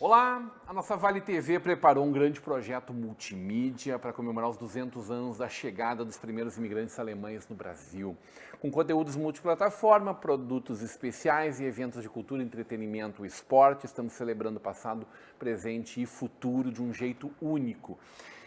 Olá, a nossa Vale TV preparou um grande projeto multimídia para comemorar os 200 anos da chegada dos primeiros imigrantes alemães no Brasil. Com conteúdos multiplataforma, produtos especiais e eventos de cultura, entretenimento e esporte, estamos celebrando o passado, presente e futuro de um jeito único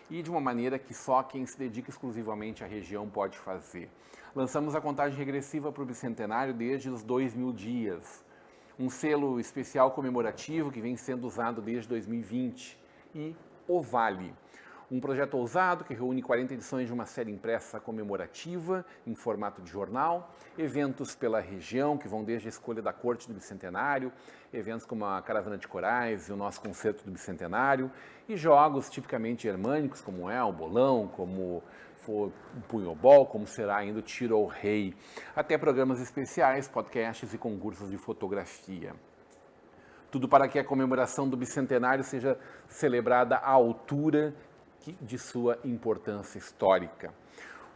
e de uma maneira que só quem se dedica exclusivamente à região pode fazer. Lançamos a contagem regressiva para o bicentenário desde os 2000 dias. Um selo especial comemorativo que vem sendo usado desde 2020 e o Vale. Um projeto ousado que reúne 40 edições de uma série impressa comemorativa em formato de jornal, eventos pela região que vão desde a escolha da corte do bicentenário, eventos como a caravana de corais e o nosso concerto do bicentenário e jogos tipicamente germânicos como é o bolão, como for um punhobol, como será ainda o tiro ao rei, até programas especiais, podcasts e concursos de fotografia. Tudo para que a comemoração do bicentenário seja celebrada à altura de sua importância histórica.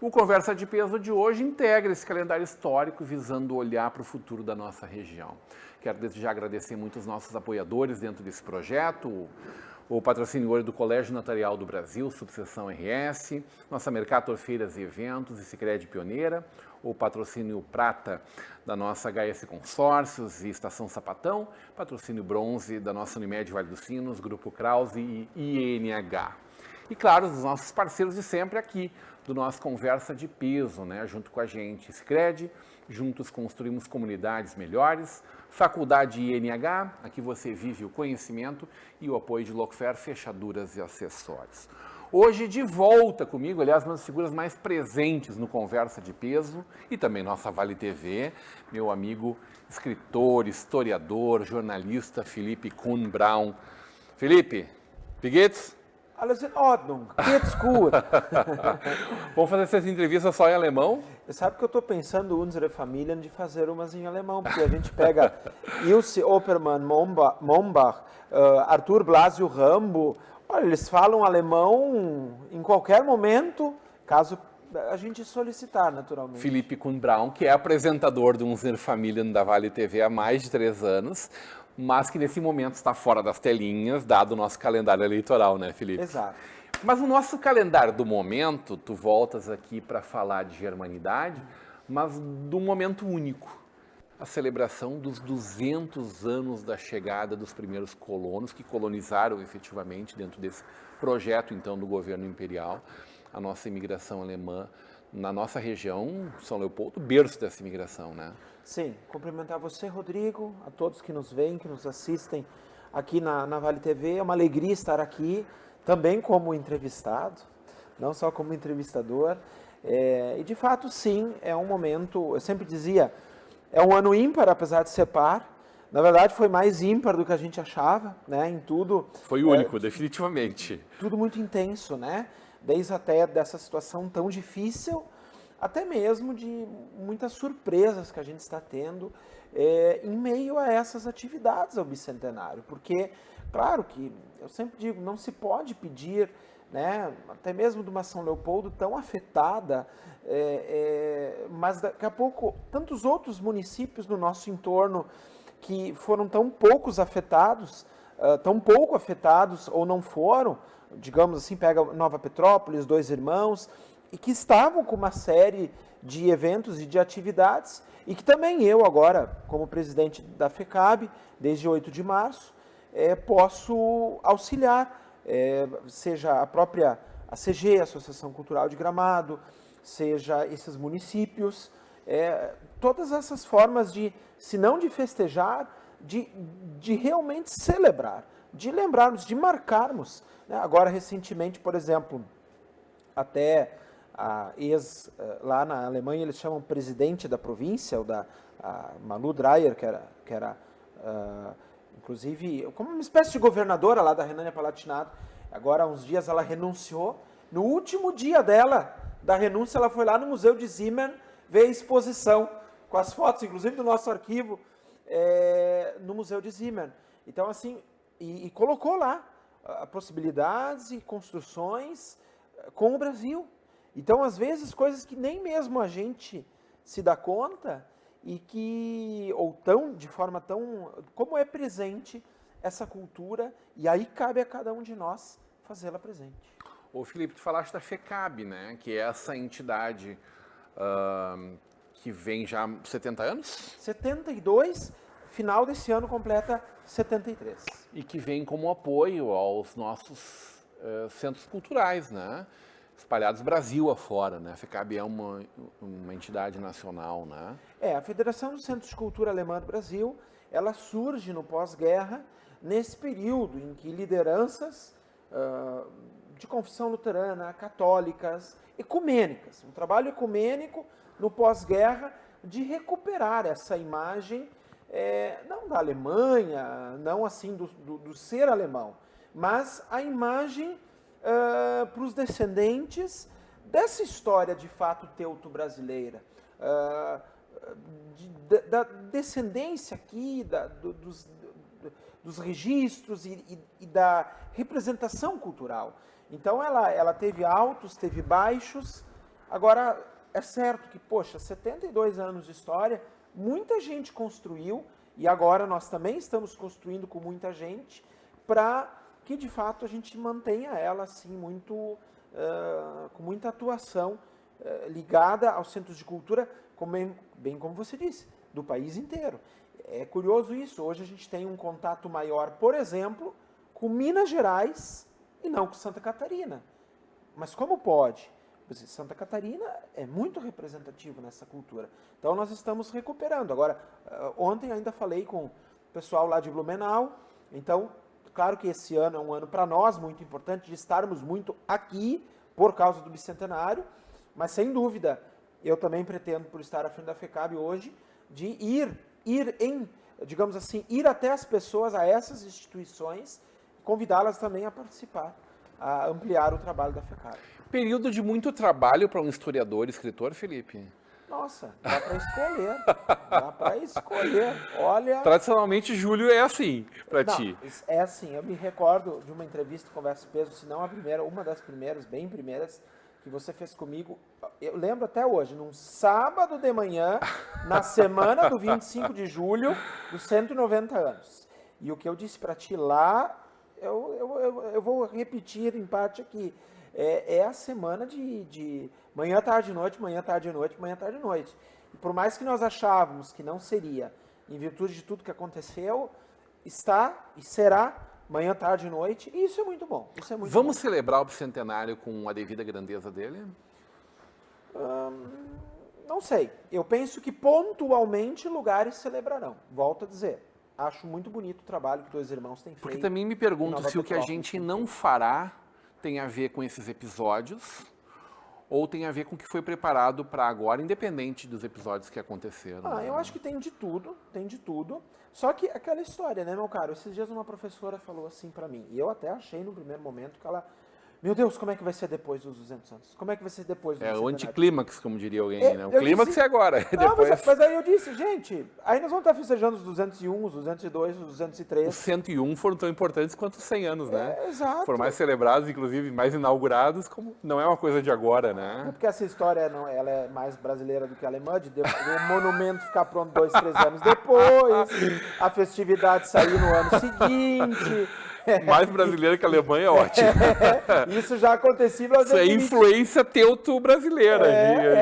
O Conversa de Peso de hoje integra esse calendário histórico visando olhar para o futuro da nossa região. Quero desde já agradecer muito os nossos apoiadores dentro desse projeto, o patrocínio do Colégio Notarial do Brasil, Subseção RS, nossa Mercator Feiras e Eventos e Sicredi Pioneira, o patrocínio Prata da nossa HS Consórcios e Estação Sapatão, patrocínio Bronze da nossa Unimed Vale dos Sinos, Grupo Krause e INH. E claro, os nossos parceiros de sempre aqui, do nosso Conversa de Peso, junto com a gente, Sicredi, juntos construímos comunidades melhores, Faculdade INH, aqui você vive o conhecimento e o apoio de Locfer, fechaduras e acessórios. Hoje de volta comigo, aliás, uma das figuras mais presentes no Conversa de Peso e também nossa Vale TV, meu amigo escritor, historiador, jornalista Felipe Kuhn Braun. Felipe, wie geht's? Alles in Ordnung, geht's gut. Vamos fazer essas entrevistas só em alemão? Você sabe que eu estou pensando, unsere Familien, de fazer umas em alemão, porque a gente pega Ilse Oppermann, Mombach, Arthur Blasio Rambo, olha, eles falam alemão em qualquer momento, caso a gente solicitar, naturalmente. Felipe Kuhn Braun, que é apresentador do Unsere Familien da Vale TV há mais de 3 anos, mas que nesse momento está fora das telinhas, dado o nosso calendário eleitoral, né, Felipe? Exato. Mas no nosso calendário do momento, tu voltas aqui para falar de germanidade, mas de um momento único, a celebração dos 200 anos da chegada dos primeiros colonos que colonizaram efetivamente dentro desse projeto, então, do governo imperial, a nossa imigração alemã na nossa região, São Leopoldo, berço dessa imigração, né? Sim, cumprimentar você, Rodrigo, a todos que nos veem, que nos assistem aqui na Vale TV. É uma alegria estar aqui, também como entrevistado, não só como entrevistador. E de fato, sim, é um momento, eu sempre dizia, é um ano ímpar, apesar de ser par. Na verdade, foi mais ímpar do que a gente achava, né, em tudo. Foi único, definitivamente. Tudo muito intenso, né? Desde até dessa situação tão difícil, até mesmo de muitas surpresas que a gente está tendo em meio a essas atividades ao bicentenário. Porque, claro que, eu sempre digo, não se pode pedir, né, até mesmo de uma São Leopoldo tão afetada, mas daqui a pouco, tantos outros municípios no nosso entorno que foram tão pouco afetados ou não foram, digamos assim, pega Nova Petrópolis, Dois Irmãos, e que estavam com uma série de eventos e de atividades, e que também eu agora, como presidente da FECAB, desde 8 de março, posso auxiliar, seja a própria ACG, Associação Cultural de Gramado, seja esses municípios, todas essas formas de, se não de festejar, de realmente celebrar, de lembrarmos, de marcarmos. Né? Agora, recentemente, por exemplo, até lá na Alemanha, eles chamam presidente da província, a Malu Dreyer, que era inclusive, como uma espécie de governadora lá da Renânia-Palatinado. Agora, há uns dias, ela renunciou. No último dia dela, da renúncia, ela foi lá no Museu de Zimmern ver a exposição, com as fotos, inclusive, do nosso arquivo, no Museu de Zimmern. Então, assim, e colocou lá possibilidades e construções com o Brasil. Então, às vezes, coisas que nem mesmo a gente se dá conta e que, ou tão, de forma tão, como é presente essa cultura, e aí cabe a cada um de nós fazê-la presente. Ô Felipe, tu falaste da FECAB, né? Que é essa entidade que vem já há 70 anos? 72, final desse ano completa 73. E que vem como apoio aos nossos centros culturais, né? Espalhados Brasil afora, né? A FECAB é uma entidade nacional, né? A Federação dos Centros de Cultura Alemã do Brasil, ela surge no pós-guerra, nesse período em que lideranças de confissão luterana, católicas, ecumênicas, um trabalho ecumênico no pós-guerra de recuperar essa imagem, não da Alemanha, não assim do ser alemão, mas a imagem para os descendentes dessa história de fato teuto-brasileira, da descendência aqui, dos registros e da representação cultural. Então ela teve altos, teve baixos. Agora, é certo que, 72 anos de história, muita gente construiu, e agora nós também estamos construindo com muita gente, para que de fato a gente mantenha ela assim muito, com muita atuação ligada aos centros de cultura, bem como você disse, do país inteiro. É curioso isso, hoje a gente tem um contato maior, por exemplo, com Minas Gerais e não com Santa Catarina. Mas como pode? Santa Catarina é muito representativo nessa cultura. Então nós estamos recuperando. Agora, ontem ainda falei com o pessoal lá de Blumenau, então, claro que esse ano é um ano para nós muito importante, de estarmos muito aqui por causa do bicentenário, mas sem dúvida, eu também pretendo, por estar à frente da FECAB hoje, de digamos assim, ir até as pessoas, a essas instituições, convidá-las também a participar, a ampliar o trabalho da FECAB. Período de muito trabalho para um historiador e escritor, Felipe? Nossa, dá para escolher. Dá para escolher. Olha. Tradicionalmente, julho é assim para ti. É assim. Eu me recordo de uma entrevista, Conversa e Peso, se não a primeira, uma das primeiras, bem primeiras, que você fez comigo. Eu lembro até hoje, num sábado de manhã, na semana do 25 de julho, dos 190 anos. E o que eu disse para ti lá, eu vou repetir em parte aqui. É a semana de manhã, tarde, noite, manhã, tarde, noite, manhã, tarde, noite. E por mais que nós achávamos que não seria, em virtude de tudo que aconteceu, está e será manhã, tarde e noite, e isso é muito bom. Isso é muito Vamos bom. celebrar o bicentenário com a devida grandeza dele? Não sei. Eu penso que pontualmente lugares celebrarão. Volto a dizer. Acho muito bonito o trabalho que dois irmãos têm feito. Porque também me pergunto se o que a gente não fará tem a ver com esses episódios ou tem a ver com o que foi preparado para agora, independente dos episódios que aconteceram. Eu acho que tem de tudo, tem de tudo. Só que aquela história, né, meu caro? Esses dias uma professora falou assim para mim, e eu até achei no primeiro momento que ela... Meu Deus, como é que vai ser depois dos 200 anos? Como é que vai ser depois dos 200 anos? É o anticlímax, como diria alguém, né? O clímax é agora. Não, depois... mas aí eu disse, gente, aí nós vamos estar festejando os 201, os 202, os 203. Os 101 foram tão importantes quanto os 100 anos, né? Exato. Foram mais celebrados, inclusive, mais inaugurados, como não é uma coisa de agora, né? É porque essa história ela é mais brasileira do que alemã, de o monumento ficar pronto 2, 3 anos depois, a festividade sair no ano seguinte... Mais brasileira que a Alemanha é ótimo. Isso já acontecia. Isso é influência teuto-brasileira,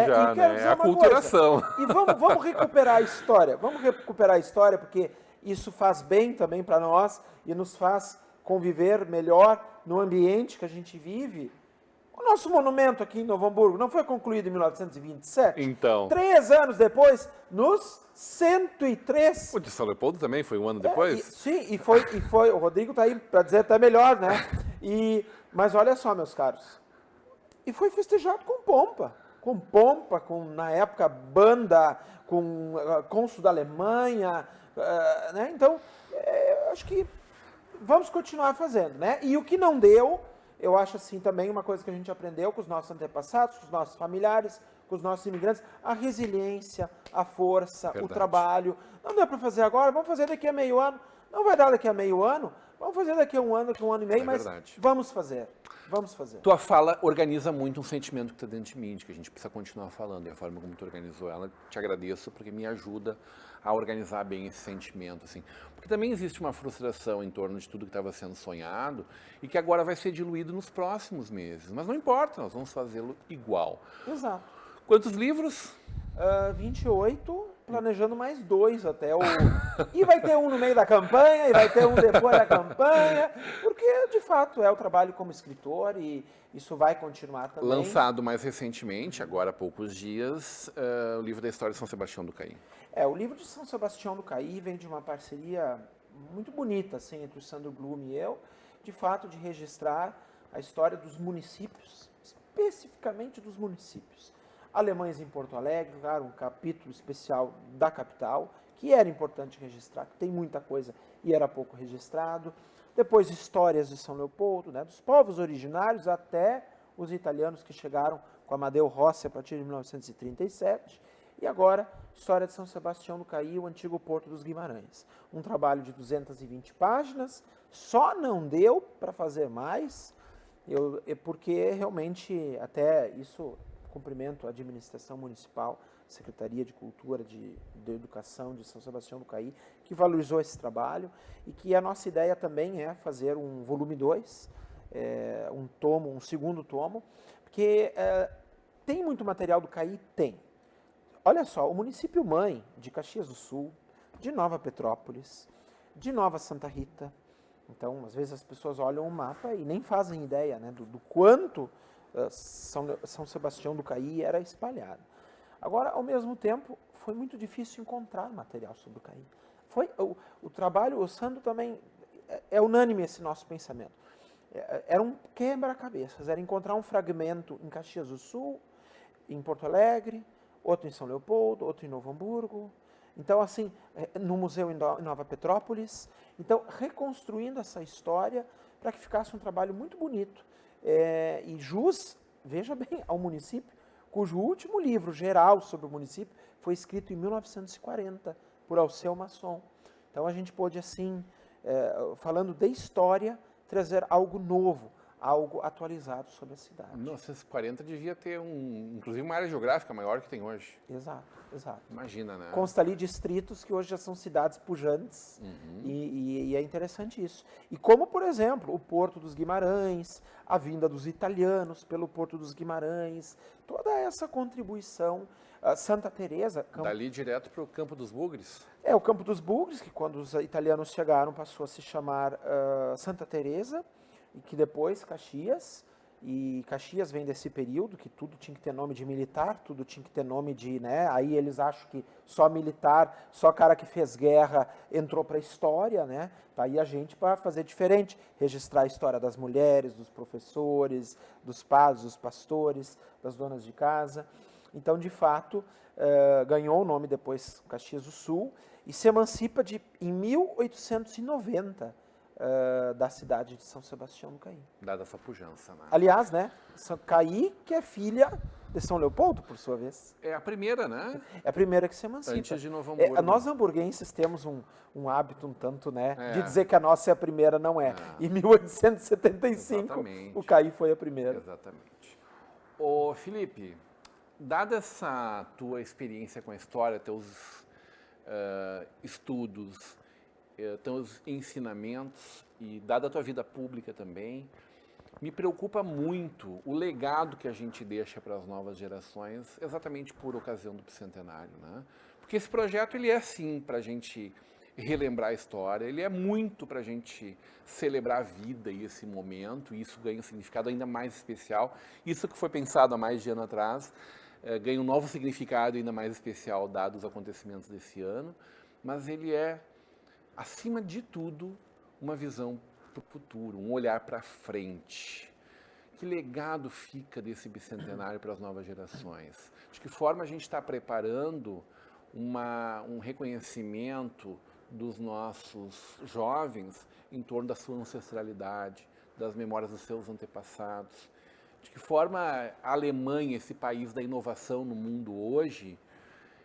já, né? É a aculturação. E vamos recuperar a história. Vamos recuperar a história, porque isso faz bem também para nós e nos faz conviver melhor no ambiente que a gente vive. O nosso monumento aqui em Novo Hamburgo não foi concluído em 1927? Então. 3 anos depois, nos 103. O de São Leopoldo também foi um ano depois? Sim, e foi. O Rodrigo está aí para dizer até melhor, né? Mas olha só, meus caros. E foi festejado com pompa. Com, na época, banda, com cônsul da Alemanha. Né? Então, acho que vamos continuar fazendo, né? E o que não deu... Eu acho assim também uma coisa que a gente aprendeu com os nossos antepassados, com os nossos familiares, com os nossos imigrantes, a resiliência, a força, o trabalho. Não deu para fazer agora, vamos fazer daqui a meio ano. Não vai dar daqui a meio ano, vamos fazer daqui a um ano e meio, mas vamos fazer. Vamos fazer. Tua fala organiza muito um sentimento que está dentro de mim, de que a gente precisa continuar falando. E a forma como tu organizou ela, te agradeço, porque me ajuda a organizar bem esse sentimento, assim. Porque também existe uma frustração em torno de tudo que estava sendo sonhado e que agora vai ser diluído nos próximos meses. Mas não importa, nós vamos fazê-lo igual. Exato. Quantos livros? 28, planejando mais 2 até o... E vai ter um no meio da campanha, e vai ter um depois da campanha, porque, de fato, é o trabalho como escritor e isso vai continuar também. Lançado mais recentemente, agora há poucos dias, o livro da história de São Sebastião do Caí. O livro de São Sebastião do Caí vem de uma parceria muito bonita, assim, entre o Sandro Blum e eu, de fato, de registrar a história dos municípios, especificamente dos municípios. Alemães em Porto Alegre, claro, um capítulo especial da capital, que era importante registrar, que tem muita coisa e era pouco registrado. Depois, histórias de São Leopoldo, né, dos povos originários até os italianos que chegaram com Amadeu Rossi a partir de 1937. E agora, história de São Sebastião do Caí, o antigo Porto dos Guimarães. Um trabalho de 220 páginas, só não deu para fazer mais, porque realmente até isso... Cumprimento a administração municipal, Secretaria de Cultura, de Educação de São Sebastião do Caí, que valorizou esse trabalho e que a nossa ideia também é fazer um volume 2, um segundo tomo, porque tem muito material do Caí? Tem. Olha só, o município mãe de Caxias do Sul, de Nova Petrópolis, de Nova Santa Rita, então às vezes as pessoas olham o mapa e nem fazem ideia, né, do quanto São Sebastião do Caí era espalhado. Agora, ao mesmo tempo, foi muito difícil encontrar material sobre o Caí. Foi o trabalho, o Sandro também, é unânime esse nosso pensamento. Era um quebra-cabeças, era encontrar um fragmento em Caxias do Sul, em Porto Alegre, outro em São Leopoldo, outro em Novo Hamburgo. Então, assim, no museu em Nova Petrópolis. Então, reconstruindo essa história para que ficasse um trabalho muito bonito. E jus, veja bem, ao município, cujo último livro geral sobre o município foi escrito em 1940 por Alceu Masson. Então a gente pôde, assim, falando de história, trazer algo novo, algo atualizado sobre a cidade. 1940 devia ter, inclusive, uma área geográfica maior que tem hoje. Exato, exato. Imagina, né? Consta ali distritos que hoje já são cidades pujantes, e é interessante isso. E como, por exemplo, o Porto dos Guimarães, a vinda dos italianos pelo Porto dos Guimarães, toda essa contribuição. Santa Teresa... Dali direto para o Campo dos Bugres? O Campo dos Bugres, que quando os italianos chegaram passou a se chamar Santa Teresa, e que depois Caxias, e Caxias vem desse período, que tudo tinha que ter nome de militar, tudo tinha que ter nome de, né, aí eles acham que só militar, só cara que fez guerra entrou para a história, né, tá aí a gente para fazer diferente, registrar a história das mulheres, dos professores, dos padres, dos pastores, das donas de casa. Então, de fato, ganhou o nome depois Caxias do Sul e se emancipa em 1890, da cidade de São Sebastião do Caí. Dada essa pujança, né? Aliás, né, Caí, que é filha de São Leopoldo, por sua vez. É a primeira, né? É a primeira que se emancipa. Antes de Novo Hamburgo. Nós hamburguenses temos um hábito um tanto, né, de dizer que a nossa é a primeira, não é. Em 1875, exatamente. O Caí foi a primeira. Exatamente. Ô, Felipe, dada essa tua experiência com a história, teus estudos, teus ensinamentos e dada a tua vida pública também, me preocupa muito o legado que a gente deixa para as novas gerações, exatamente por ocasião do bicentenário, né? Porque esse projeto, ele é sim para a gente relembrar a história, ele é muito para a gente celebrar a vida e esse momento, e isso ganha um significado ainda mais especial. Isso que foi pensado há mais de ano atrás, ganha um novo significado ainda mais especial dados os acontecimentos desse ano, mas ele é, acima de tudo, uma visão para o futuro, um olhar para frente. Que legado fica desse bicentenário para as novas gerações? De que forma a gente está preparando um reconhecimento dos nossos jovens em torno da sua ancestralidade, das memórias dos seus antepassados? De que forma a Alemanha, esse país da inovação no mundo hoje,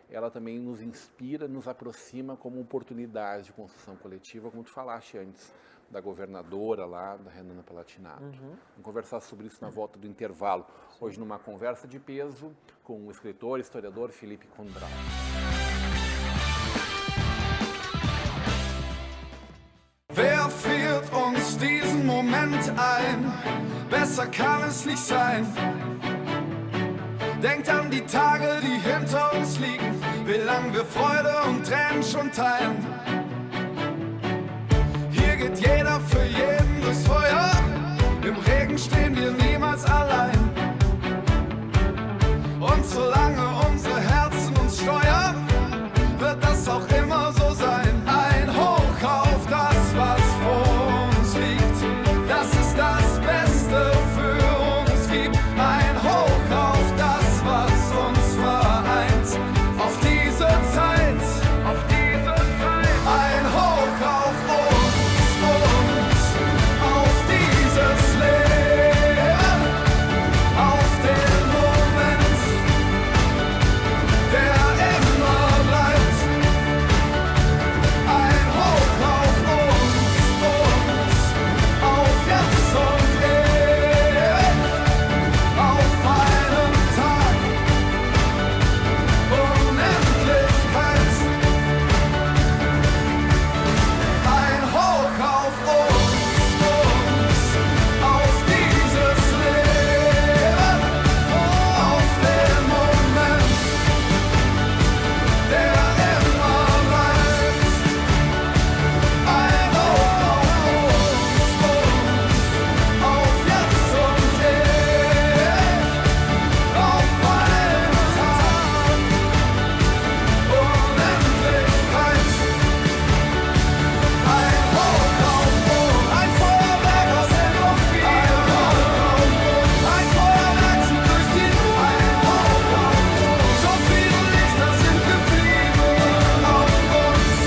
ela também nos inspira, nos aproxima como oportunidade de construção coletiva, como tu falaste antes, da governadora lá, da Renana Palatinado. Vamos conversar sobre isso na volta do intervalo. Hoje numa conversa de peso com o escritor e historiador Philipp Kuhn-Braun. Wer führt uns diesen Moment ein? Besser kann es nicht sein. Denkt an die Tage, die hinter uns liegen, wie lang wir Freude und Tränen schon teilen. Hier geht jeder für jeden durchs Feuer, im Regen stehen wir niemals allein. Und solange unsere Herzen uns steuern, wird das auch immer so sein. Ein Hoch auf das, was vor uns liegt, das ist das Beste für uns gibt. Ein Hoch auf das, was uns vereint, auf diese Zeit, auf diese Zeit. Ein Hoch auf uns, auf dieses Leben, auf den Moment, der immer bleibt. Ein Hoch auf uns, auf jetzt und ewig, auf einen Tag, Unendlichkeit. Ein Hoch auf uns, auf dieses Leben, auf den Moment, der immer bleibt. Ein Hoch auf jetzt und ewig, auf einen Tag, Unendlichkeit. Ein Hoch auf uns, ein Feuerwerk aus Endorphin. Ein Feuerwerk zieht durch die Luft. Ein Hoch auf uns, so viele Lichter sind geblieben auf uns.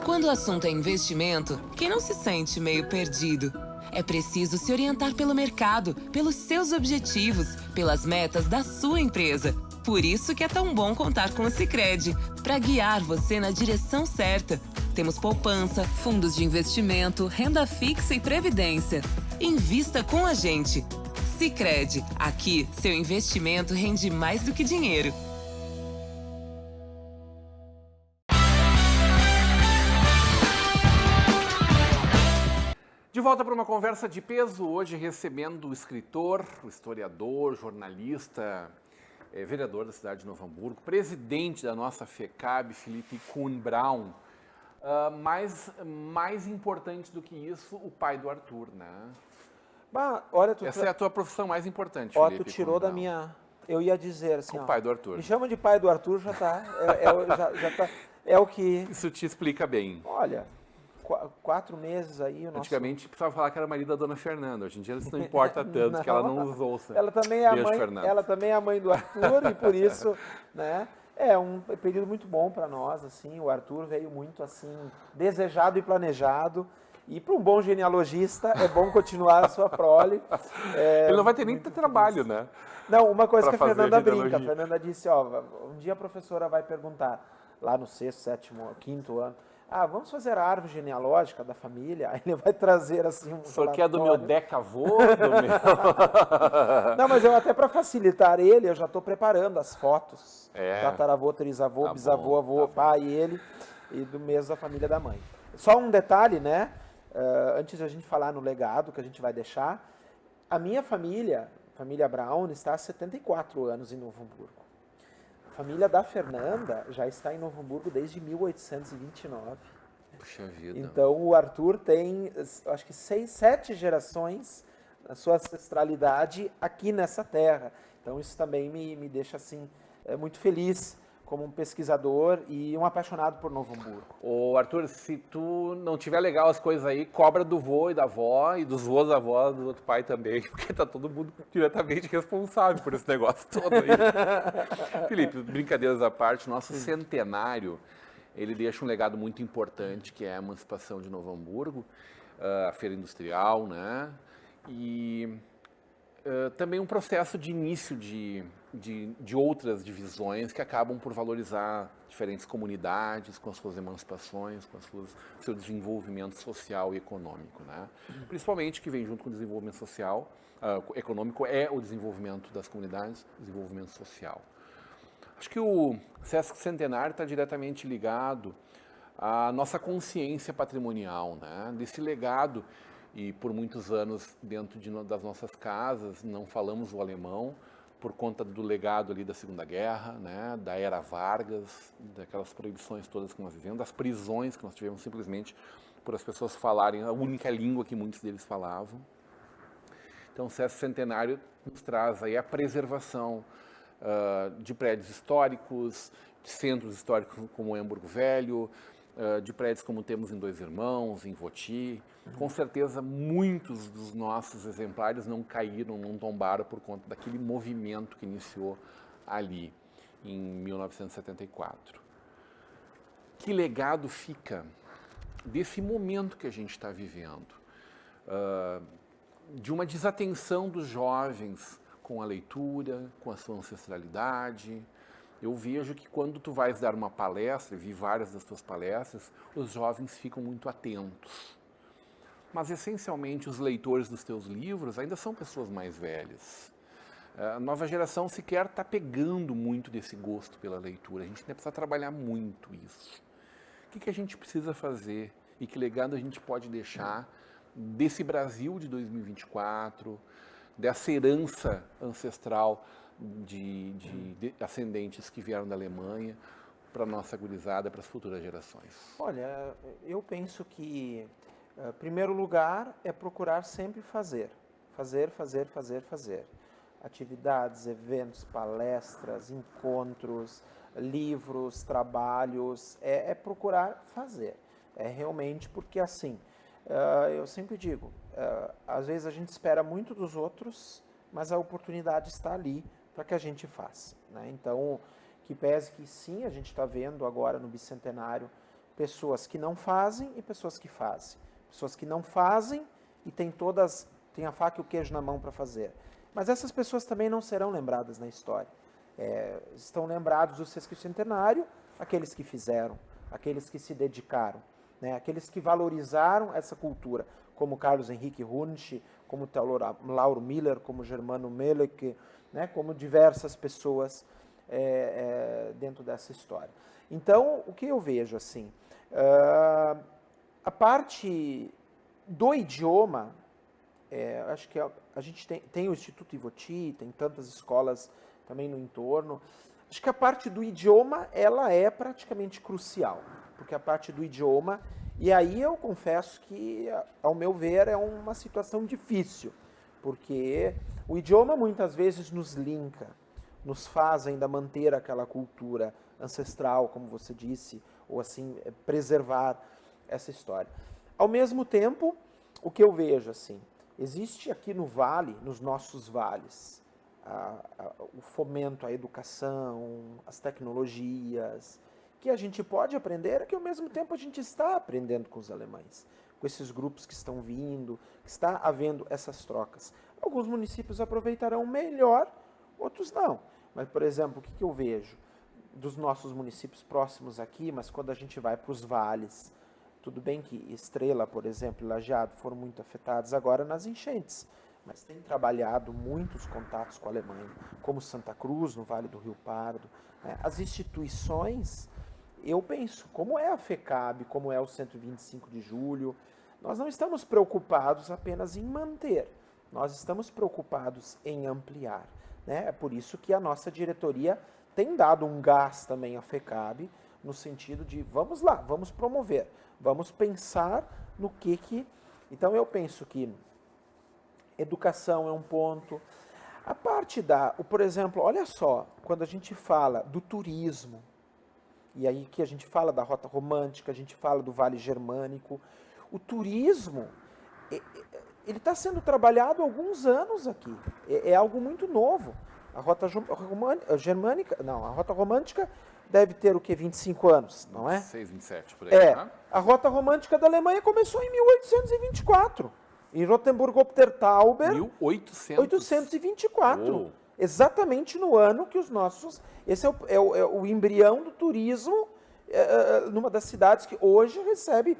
Quando o assunto é investimento, quem não se sente meio perdido? É preciso se orientar pelo mercado, pelos seus objetivos, pelas metas da sua empresa. Por isso que é tão bom contar com o Sicredi, para guiar você na direção certa. Temos poupança, fundos de investimento, renda fixa e previdência. Invista com a gente. Sicredi, aqui seu investimento rende mais do que dinheiro. De volta para uma conversa de peso, hoje recebendo o escritor, o historiador, jornalista, vereador da cidade de Novo Hamburgo, presidente da nossa FECAB, Philipp Kuhn-Braun. Mais importante do que isso, o pai do Arthur, né? Bah, olha, Essa é a tua profissão mais importante, ó, Philipp tu tirou da minha... Eu ia dizer assim, o ó, pai do Arthur. me chama de pai do Arthur, já tá. Já tá. É o que... Isso te explica bem. Olha, 4 meses aí... O nosso... Antigamente precisava falar que era marido da dona Fernanda. Hoje em dia isso não importa tanto, Não, que ela não nos ouça. Ela também é Beijo, a mãe, Fernanda. ela também é a mãe do Arthur e por isso, né? É um período muito bom para nós, assim. O Arthur veio muito assim desejado e planejado. E para um bom genealogista é bom continuar a sua prole. Ele não vai ter nem trabalho, né? Não, uma coisa Pra que a Fernanda fazer a brinca. A genealogia. Fernanda disse, ó, um dia a professora vai perguntar lá no 6º, 7º, 5º ano, vamos fazer a árvore genealógica da família? Aí ele vai trazer assim um O senhor quer do meu relatório. decavô? Do meu... Não, mas eu até para facilitar ele, eu já estou preparando as fotos. É. Tataravô, trisavô, Tá bisavô, bom, avô, tá pai e ele. e do mês da família da mãe. Só um detalhe, né? Antes de a gente falar no legado que a gente vai deixar, a minha família, a família Brown, está há 74 anos em Novo Hamburgo. A família da Fernanda já está em Novo Hamburgo desde 1829. Puxa vida. Então o Arthur tem, acho que 6, 7 gerações na sua ancestralidade aqui nessa terra. Então isso também me deixa assim muito feliz como um pesquisador e um apaixonado por Novo Hamburgo. Ô Arthur, se tu não tiver legal as coisas aí, cobra do vô e da avó e dos vôs da avó, do outro pai também, porque tá todo mundo diretamente responsável por esse negócio todo aí. Felipe, brincadeiras à parte, nosso centenário, ele deixa um legado muito importante, que é a emancipação de Novo Hamburgo, a feira industrial, né? E também um processo de início de outras divisões que acabam por valorizar diferentes comunidades com as suas emancipações, com o seu desenvolvimento social e econômico, né? Principalmente que vem junto com o desenvolvimento social, econômico é o desenvolvimento das comunidades, o desenvolvimento social. Acho que o Sesc Centenário está diretamente ligado à nossa consciência patrimonial, né? Desse legado. E por muitos anos, dentro das nossas casas, não falamos o alemão, por conta do legado ali da Segunda Guerra, né, da Era Vargas, daquelas proibições todas que nós vivemos, das prisões que nós tivemos simplesmente por as pessoas falarem a única língua que muitos deles falavam. Então, o Sesc Centenário nos traz aí a preservação de prédios históricos, de centros históricos como o Hamburgo Velho, de prédios como temos em Dois Irmãos, em Voti. Com certeza, muitos dos nossos exemplares não caíram, não tombaram por conta daquele movimento que iniciou ali, em 1974. Que legado fica desse momento que a gente está vivendo? De uma desatenção dos jovens com a leitura, com a sua ancestralidade. Eu vejo que quando tu vais dar uma palestra, vi várias das tuas palestras, os jovens ficam muito atentos. Mas, essencialmente, os leitores dos teus livros ainda são pessoas mais velhas. A nova geração sequer está pegando muito desse gosto pela leitura. A gente ainda precisa trabalhar muito isso. O que a gente precisa fazer e que legado a gente pode deixar desse Brasil de 2024, dessa herança ancestral de ascendentes que vieram da Alemanha para a nossa gurizada, para as futuras gerações? Olha, eu penso que, em primeiro lugar, é procurar sempre fazer. Fazer. Atividades, eventos, palestras, encontros, livros, trabalhos, é procurar fazer. É realmente porque, assim, eu sempre digo, às vezes a gente espera muito dos outros, mas a oportunidade está ali para que a gente faça, né? Então, que pese que sim, a gente está vendo agora no Bicentenário pessoas que não fazem e pessoas que fazem. Pessoas que não fazem e têm a faca e o queijo na mão para fazer. Mas essas pessoas também não serão lembradas na história. Estão lembrados do Sesquicentenário aqueles que fizeram, aqueles que se dedicaram, né? Aqueles que valorizaram essa cultura, como Carlos Henrique Runch, como Lauro Miller, como Germano Melek, né? Como diversas pessoas dentro dessa história. Então, o que eu vejo assim, a parte do idioma, acho que a gente tem o Instituto Ivoti, tem tantas escolas também no entorno. Acho que a parte do idioma, ela é praticamente crucial, porque a parte do idioma, e aí eu confesso que, ao meu ver, é uma situação difícil, porque o idioma muitas vezes nos linka, nos faz ainda manter aquela cultura ancestral, como você disse, ou assim, preservar essa história. Ao mesmo tempo, o que eu vejo, assim, existe aqui no vale, nos nossos vales, o fomento à educação, as tecnologias, que a gente pode aprender, que ao mesmo tempo a gente está aprendendo com os alemães, com esses grupos que estão vindo, que está havendo essas trocas. Alguns municípios aproveitarão melhor, outros não. Mas, por exemplo, o que eu vejo dos nossos municípios próximos aqui, mas quando a gente vai para os vales, tudo bem que Estrela, por exemplo, e Lajeado foram muito afetados agora nas enchentes, mas tem trabalhado muitos contatos com a Alemanha, como Santa Cruz, no Vale do Rio Pardo. As instituições, eu penso, como é a FECAB, como é o 125 de julho, nós não estamos preocupados apenas em manter, nós estamos preocupados em ampliar, né? É por isso que a nossa diretoria tem dado um gás também à FECAB, no sentido de, vamos lá, vamos promover, vamos pensar no que... Então, eu penso que educação é um ponto. A parte por exemplo, olha só, quando a gente fala do turismo, e aí que a gente fala da Rota Romântica, a gente fala do Vale Germânico, o turismo, ele está sendo trabalhado há alguns anos aqui, é algo muito novo. A Rota Germânica, não, a Rota Romântica deve ter o quê? 25 anos, não é? 26, 27, por aí, né? A Rota Romântica da Alemanha começou em 1824. Em Rotenburg-Obtertauber, 1824. Oh. Exatamente no ano que os nossos... Esse é o embrião do turismo numa das cidades que hoje recebe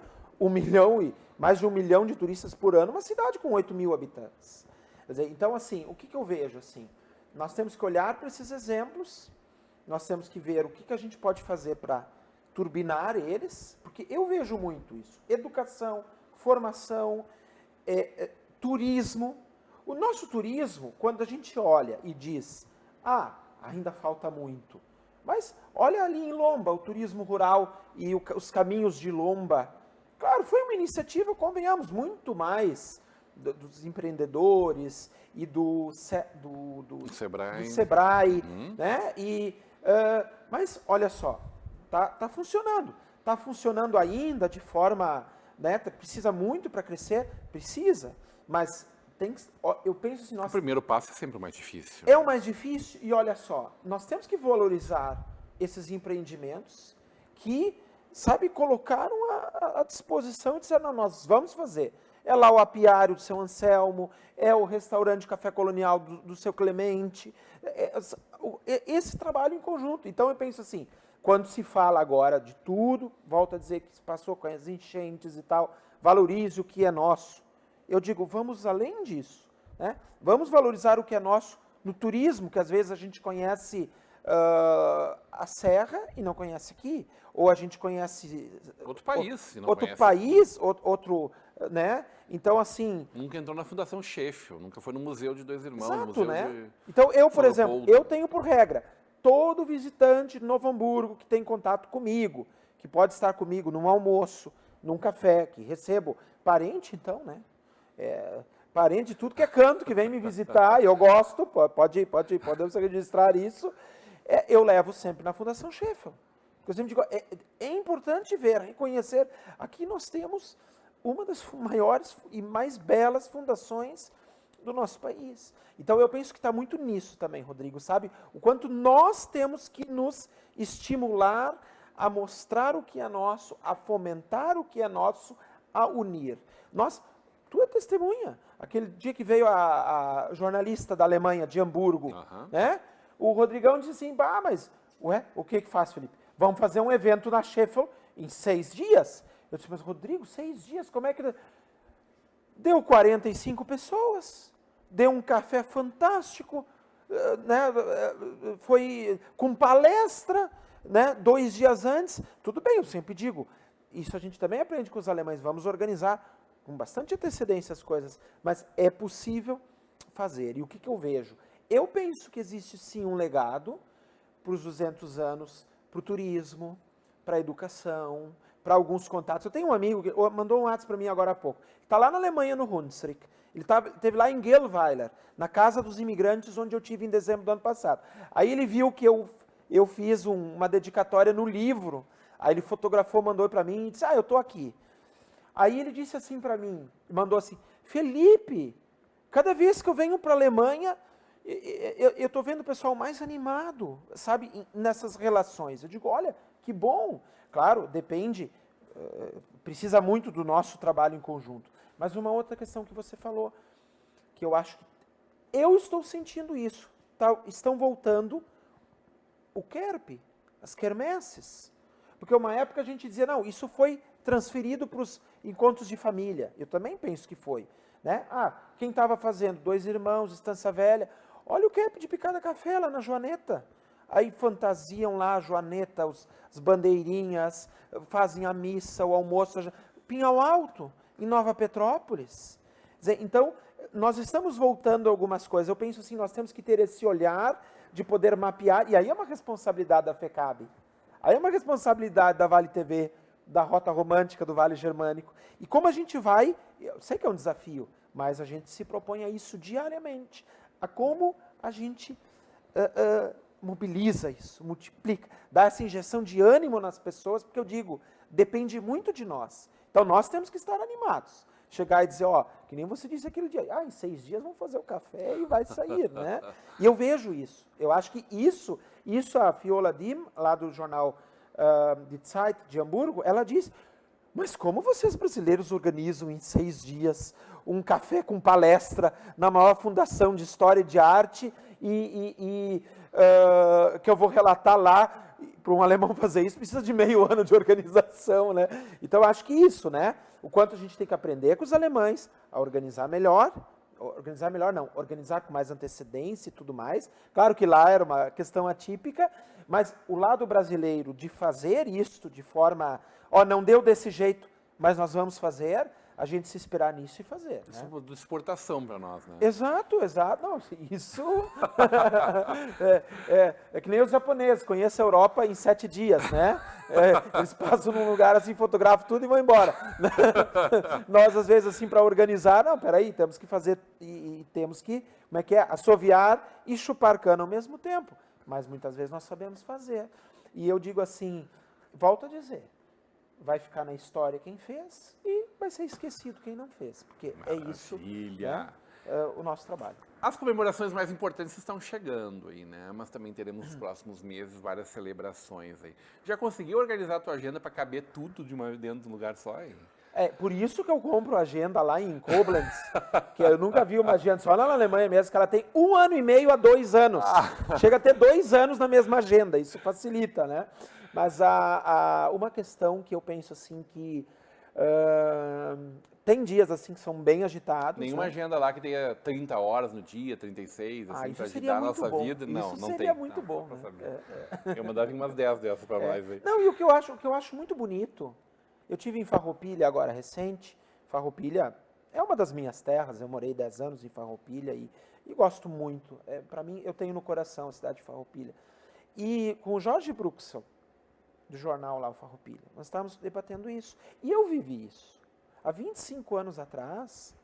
mais de 1 milhão de turistas por ano, uma cidade com 8 mil habitantes. Quer dizer, então, assim, o que eu vejo? Assim, nós temos que olhar para esses exemplos, nós temos que ver o que a gente pode fazer para turbinar eles, porque eu vejo muito isso. Educação, formação... turismo. O nosso turismo, quando a gente olha e diz, ainda falta muito, mas olha ali em Lomba, o turismo rural e os caminhos de Lomba, claro, foi uma iniciativa, convenhamos, muito mais dos empreendedores e do Sebrae, né? Mas olha só, tá funcionando. Está funcionando ainda de forma... Né? Precisa muito para crescer? Precisa, mas eu penso assim... O primeiro passo é sempre o mais difícil. É o mais difícil e olha só, nós temos que valorizar esses empreendimentos que, sabe, colocaram à disposição e disseram, não, nós vamos fazer. É lá o apiário do seu Anselmo, é o restaurante Café Colonial do seu Clemente, esse trabalho em conjunto. Então eu penso assim, quando se fala agora de tudo, volto a dizer que se passou com as enchentes e tal, valorize o que é nosso. Eu digo, vamos além disso, né? Vamos valorizar o que é nosso no turismo, que às vezes a gente conhece a Serra e não conhece aqui, ou a gente conhece... Outro país, e não outro conhece país, outro, né? Então, assim... Nunca entrou na Fundação Sheffield, nunca foi no Museu de Dois Irmãos. Exato, Museu né? Então, eu, por exemplo, Leopoldo. eu tenho por regra, todo visitante de Novo Hamburgo que tem contato comigo, que pode estar comigo num almoço, num café, que recebo parente, então, né? Parente de tudo que é canto, que vem me visitar, e eu gosto, podemos registrar isso, eu levo sempre na Fundação Sheffield. Eu sempre digo, é importante ver, reconhecer, aqui nós temos uma das maiores e mais belas fundações do nosso país. Então eu penso que está muito nisso também, Rodrigo, sabe? O quanto nós temos que nos estimular a mostrar o que é nosso, a fomentar o que é nosso, a unir. Tu é testemunha. Aquele dia que veio a jornalista da Alemanha, de Hamburgo, né? O Rodrigão disse assim, mas, o que faz, Felipe? Vamos fazer um evento na Sheffield em 6 dias. Eu disse, mas Rodrigo, 6 dias, como é que... Deu 45 pessoas, deu um café fantástico, né? Foi com palestra, né? 2 dias antes. Tudo bem, eu sempre digo, isso a gente também aprende com os alemães, vamos organizar com bastante antecedência as coisas, mas é possível fazer. E o que eu vejo? Eu penso que existe sim um legado para os 200 anos, para o turismo, para a educação, para alguns contatos. Eu tenho um amigo que mandou um WhatsApp para mim agora há pouco. Está lá na Alemanha, no Hunsrück. Ele esteve lá em Gelweiler, na Casa dos Imigrantes, onde eu tive em dezembro do ano passado. Aí ele viu que eu fiz uma dedicatória no livro. Aí ele fotografou, mandou para mim e disse, eu estou aqui. Aí ele disse assim para mim, mandou assim, Felipe, cada vez que eu venho para a Alemanha, eu estou vendo o pessoal mais animado, sabe, nessas relações. Eu digo, olha, que bom. Claro, depende, precisa muito do nosso trabalho em conjunto. Mas uma outra questão que você falou, que eu acho que eu estou sentindo isso. Estão voltando o KERP, as quermesses. Porque uma época a gente dizia, não, isso foi transferido para os encontros de família. Eu também penso que foi. Né? Quem estava fazendo? 2 Irmãos, Estância Velha. Olha o KERP de Picada Café lá na Joaneta. aí fantasiam lá a Joaneta, as bandeirinhas, fazem a missa, o almoço. Pinhal Alto, em Nova Petrópolis. Quer dizer, então, nós estamos voltando a algumas coisas. Eu penso assim, nós temos que ter esse olhar de poder mapear, e aí é uma responsabilidade da FECAB, aí é uma responsabilidade da Vale TV, da Rota Romântica do Vale Germânico. E como a gente vai, eu sei que é um desafio, mas a gente se propõe a isso diariamente, a como a gente mobiliza isso, multiplica, dá essa injeção de ânimo nas pessoas, porque eu digo, depende muito de nós. Então nós temos que estar animados. Chegar e dizer, ó, que nem você disse aquele dia, em 6 dias vamos fazer o café e vai sair, né? E eu vejo isso. Eu acho que isso a Fiola Dim, lá do jornal Die Zeit de Hamburgo, ela diz, mas como vocês brasileiros organizam em 6 dias um café com palestra na maior fundação de história e de arte que eu vou relatar lá, para um alemão fazer isso, precisa de meio ano de organização, né? Então, eu acho que isso, né? O quanto a gente tem que aprender com os alemães a organizar melhor com mais antecedência e tudo mais. Claro que lá era uma questão atípica, mas o lado brasileiro de fazer isto de forma, não deu desse jeito, mas nós vamos fazer, a gente se inspirar nisso e fazer. Isso é de exportação para nós, né? Exato. Não, isso é que nem os japoneses, conhecem a Europa em 7 dias, né? Eles passam num lugar assim, fotografam tudo e vão embora. Nós, às vezes, assim, para organizar, não, peraí, temos que fazer, e temos que, assoviar e chupar cana ao mesmo tempo. Mas muitas vezes nós sabemos fazer. E eu digo assim, volto a dizer, vai ficar na história quem fez e vai ser esquecido quem não fez, porque Maravilha. É isso, né, o nosso trabalho. As comemorações mais importantes estão chegando aí, né? Mas também teremos nos próximos meses várias celebrações aí. Já conseguiu organizar a tua agenda para caber tudo dentro de um lugar só aí? Por isso que eu compro agenda lá em Koblenz, que eu nunca vi uma agenda, só na Alemanha mesmo, que ela tem 1 ano e meio a 2 anos. Chega a ter 2 anos na mesma agenda, isso facilita, né? Mas uma questão que eu penso assim que tem dias assim que são bem agitados. Nenhuma agenda lá que tenha 30 horas no dia, 36, assim, para agitar a nossa vida. Não, não tem. Seria muito bom, né? Eu mandava umas 10 dessas para nós aí. Não, e o que eu acho muito bonito, eu tive em Farroupilha agora recente. Farroupilha é uma das minhas terras, eu morei 10 anos em Farroupilha e gosto muito. Para mim, eu tenho no coração a cidade de Farroupilha. E com o Jorge Bruxel, do jornal lá, o Farroupilha, nós estávamos debatendo isso. E eu vivi isso. Há 25 anos atrás,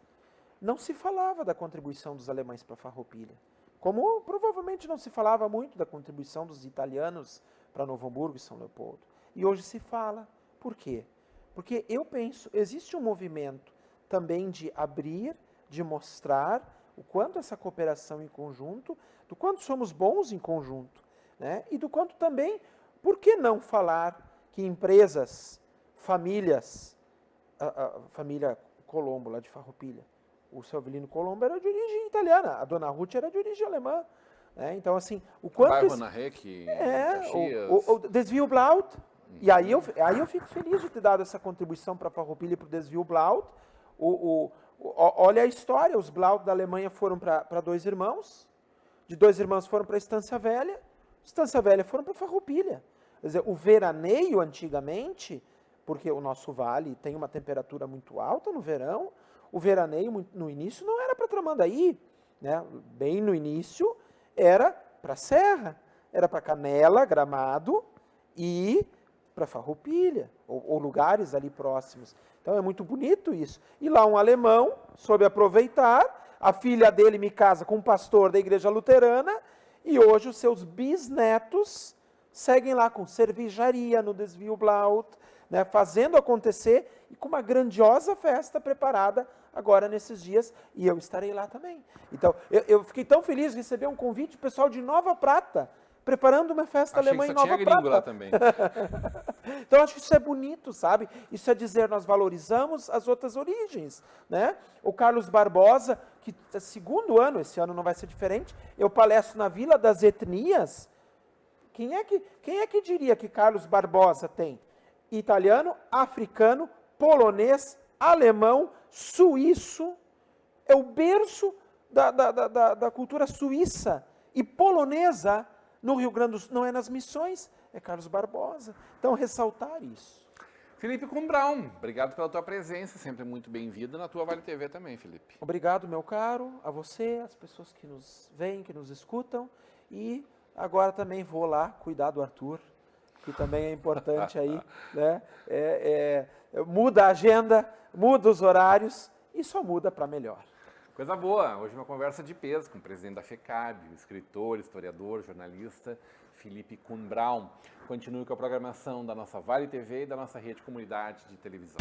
não se falava da contribuição dos alemães para Farroupilha. Como provavelmente não se falava muito da contribuição dos italianos para Novo Hamburgo e São Leopoldo. E hoje se fala. Por quê? Porque eu penso, existe um movimento também de abrir, de mostrar o quanto essa cooperação em conjunto, do quanto somos bons em conjunto, né? E do quanto também, por que não falar que empresas, famílias, a família Colombo, lá de Farroupilha, o seu Avelino Colombo era de origem italiana, a dona Ruth era de origem alemã. Né? Então, assim, o quanto... Bairro Ana Rec, Caxias... O Desvio Blaut. E aí eu fico feliz de ter dado essa contribuição para Farroupilha e para o Desvio Blaut. Olha a história, os Blaut da Alemanha foram para 2 irmãos, de 2 irmãos foram para a Estância Velha, Estância Velha foram para Farroupilha. Quer dizer, o veraneio antigamente, porque o nosso vale tem uma temperatura muito alta no verão, o veraneio no início não era para Tramandaí, né? Bem no início era para Serra, era para Canela, Gramado e para Farroupilha, ou lugares ali próximos. Então é muito bonito isso. E lá um alemão soube aproveitar, a filha dele me casa com um pastor da igreja luterana, e hoje os seus bisnetos seguem lá com cervejaria no Desvio Blaut, né, fazendo acontecer e com uma grandiosa festa preparada agora nesses dias, e eu estarei lá também. Então, eu fiquei tão feliz de receber um convite do pessoal de Nova Prata, preparando uma festa alemã em Nova Prata. Lá também. Então, acho que isso é bonito, sabe? Isso é dizer, nós valorizamos as outras origens, né? O Carlos Barbosa, que é 2º ano, esse ano não vai ser diferente, eu palestro na Vila das Etnias. Quem é que diria que Carlos Barbosa tem italiano, africano, polonês, alemão, suíço, é o berço da cultura suíça e polonesa No Rio Grande do Sul não é nas Missões, é Carlos Barbosa. Então, ressaltar isso. Felipe Kuhn-Braun, obrigado pela tua presença, sempre muito bem-vindo na tua Vale TV também, Felipe. Obrigado, meu caro, a você, as pessoas que nos veem, que nos escutam. E agora também vou lá cuidar do Arthur, que também é importante aí, né? Muda a agenda, muda os horários e só muda para melhor. Coisa boa, hoje uma conversa de peso com o presidente da FECAB, o escritor, historiador, jornalista Felipe Kuhn-Braun. Continue com a programação da nossa Vale TV e da nossa rede comunidade de televisão.